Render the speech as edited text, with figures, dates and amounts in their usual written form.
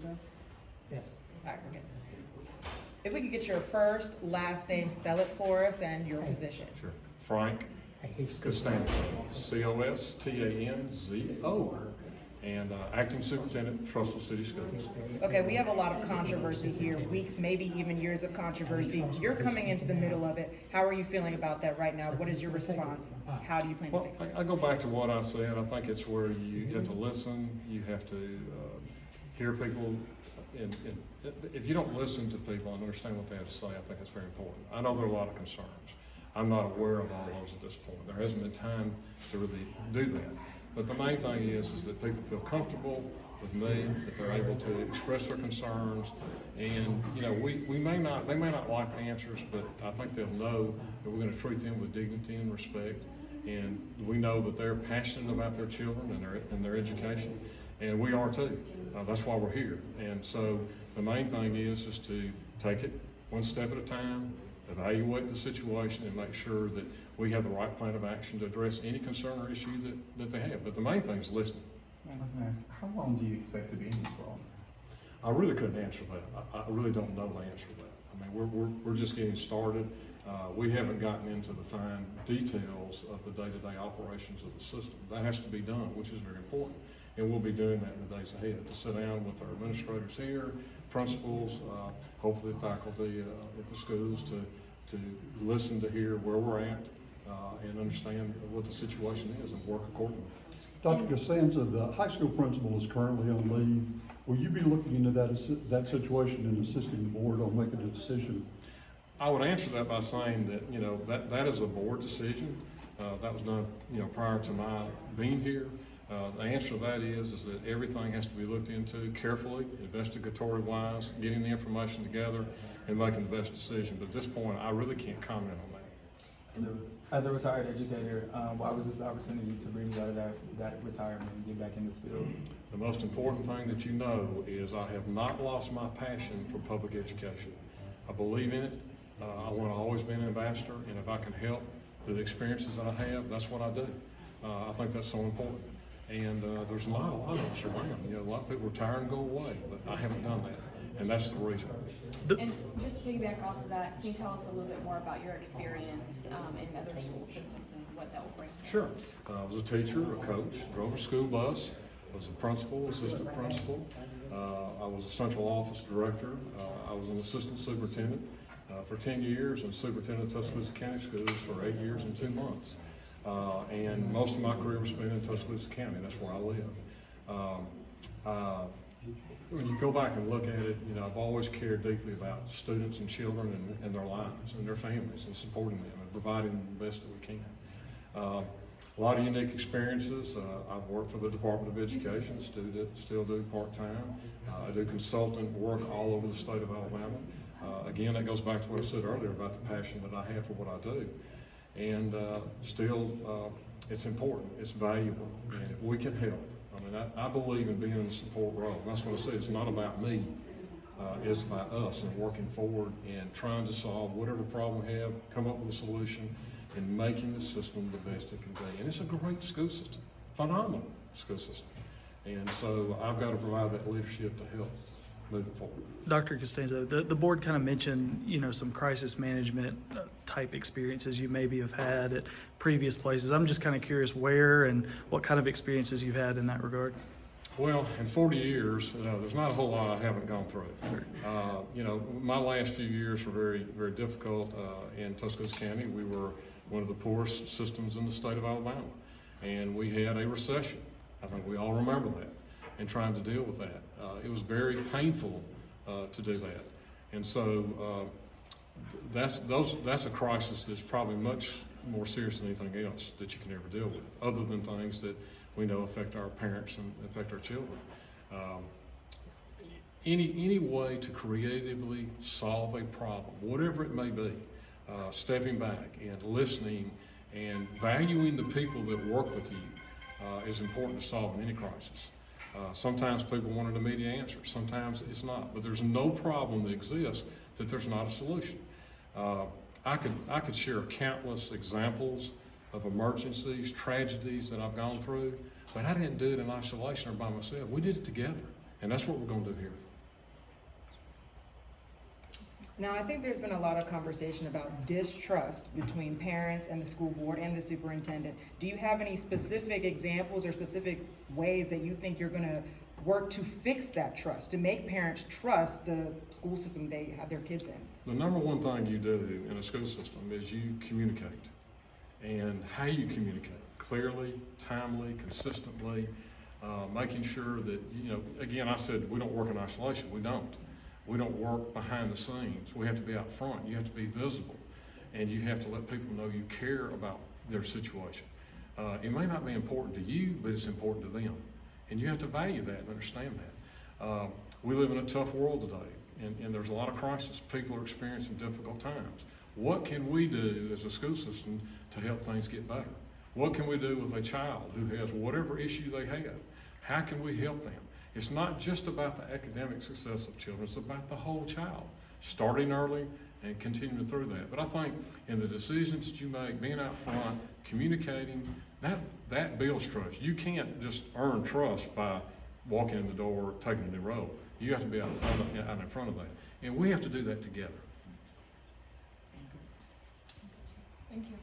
Costanzo? Yes. All right, we're good. If we could get your first, last name, spell it for us, and your position. Sure. Frank Costanzo, Costanzo, and acting superintendent, Trussville City Schools. Okay, we have a lot of controversy here, weeks, maybe even years of controversy. You're coming into the middle of it. How are you feeling about that right now? What is your response? How do you plan to Well, fix it? I go back to what I said. I think it's where you have to listen, you have to hear people, and if you don't listen to people and understand what they have to say, I think it's very important. I know there are a lot of concerns. I'm not aware of all those at this point. There hasn't been time to really do that. But the main thing is that people feel comfortable with me, that they're able to express their concerns, and they may not like the answers, but I think they'll know that we're going to treat them with dignity and respect, and we know that they're passionate about their children and their education, and we are too. That's why we're here, and so the main thing is to take it one step at a time, evaluate the situation, and make sure that we have the right plan of action to address any concern or issue that they have. But the main thing is listening. I was gonna ask, how long do you expect to be in this role? I really couldn't answer that. I really don't know the answer to that. I mean, we're just getting started. We haven't gotten into the fine details of the day-to-day operations of the system. That has to be done, which is very important. And we'll be doing that in the days ahead, to sit down with our administrators here, principals, hopefully faculty at the schools to listen, to hear where we're at, and understand what the situation is and work accordingly. Dr. Costanzo, the high school principal is currently on leave. Will you be looking into that situation and assisting the board on making a decision? I would answer that by saying that, that is a board decision. That was done, prior to my being here. The answer to that is that everything has to be looked into carefully, investigatory wise, getting the information together and making the best decision. But at this point, I really can't comment on that. As a retired educator, why was this the opportunity to bring you out of that retirement and get back in this field? The most important thing that you know is I have not lost my passion for public education. I believe in it. I want to always be an ambassador, and if I can help through the experiences that I have, that's what I do. I think that's so important. And there's not a lot of us around. A lot of people retire and go away, but I haven't done that, and that's the reason. And just to piggyback off of that, can you tell us a little bit more about your experience in other school systems and what that will bring? Sure. I was a teacher, a coach, drove a school bus, was a principal, assistant principal. I was a central office director. I was an assistant superintendent for 10 years and superintendent of Tuscaloosa County Schools for 8 years and 2 months. And most of my career was spent in Tuscaloosa County. That's where I live. When you go back and look at it, I've always cared deeply about students and children and their lives and their families and supporting them and providing them the best that we can. A lot of unique experiences. I've worked for the Department of Education, still do part-time. I do consultant work all over the state of Alabama. Again, that goes back to what I said earlier about the passion that I have for what I do. And it's important, it's valuable, and if we can help. I mean, I believe in being in a support role. That's what I say. It's not about me. It's about us and working forward and trying to solve whatever problem we have, come up with a solution, and making the system the best it can be. And it's a great school system, phenomenal school system. And so I've got to provide that leadership to help moving forward. Dr. Costanzo, the board kind of mentioned, some crisis management type experiences you maybe have had at previous places. I'm just kind of curious where and what kind of experiences you've had in that regard. Well, in 40 years, there's not a whole lot I haven't gone through. My last few years were very, very difficult in Tuscaloosa County. We were one of the poorest systems in the state of Alabama, and we had a recession. I think we all remember that, and trying to deal with that. It was very painful to do that, and so that's a crisis that's probably much more serious than anything else that you can ever deal with, other than things that we know affect our parents and affect our children. Any way to creatively solve a problem, whatever it may be, stepping back and listening and valuing the people that work with you is important to solving any crisis. Sometimes people want an immediate answer, sometimes it's not, but there's no problem that exists that there's not a solution. I could share countless examples of emergencies, tragedies that I've gone through, but I didn't do it in isolation or by myself. We did it together, and that's what we're going to do here. Now, I think there's been a lot of conversation about distrust between parents and the school board and the superintendent. Do you have any specific examples or specific ways that you think you're gonna work to fix that trust, to make parents trust the school system they have their kids in? The number one thing you do in a school system is you communicate. And how you communicate, clearly, timely, consistently, making sure that, you know, again, I said we don't work in isolation. We don't. We don't work behind the scenes. We have to be out front. You have to be visible. And you have to let people know you care about their situation. It may not be important to you, but it's important to them. And you have to value that and understand that. We live in a tough world today, and there's a lot of crisis. People are experiencing difficult times. What can we do as a school system to help things get better? What can we do with a child who has whatever issue they have? How can we help them? It's not just about the academic success of children, it's about the whole child, starting early and continuing through that. But I think in the decisions that you make, being out front, communicating, that builds trust. You can't just earn trust by walking in the door, taking a new road. You have to be out in front of that. And we have to do that together. Thank you.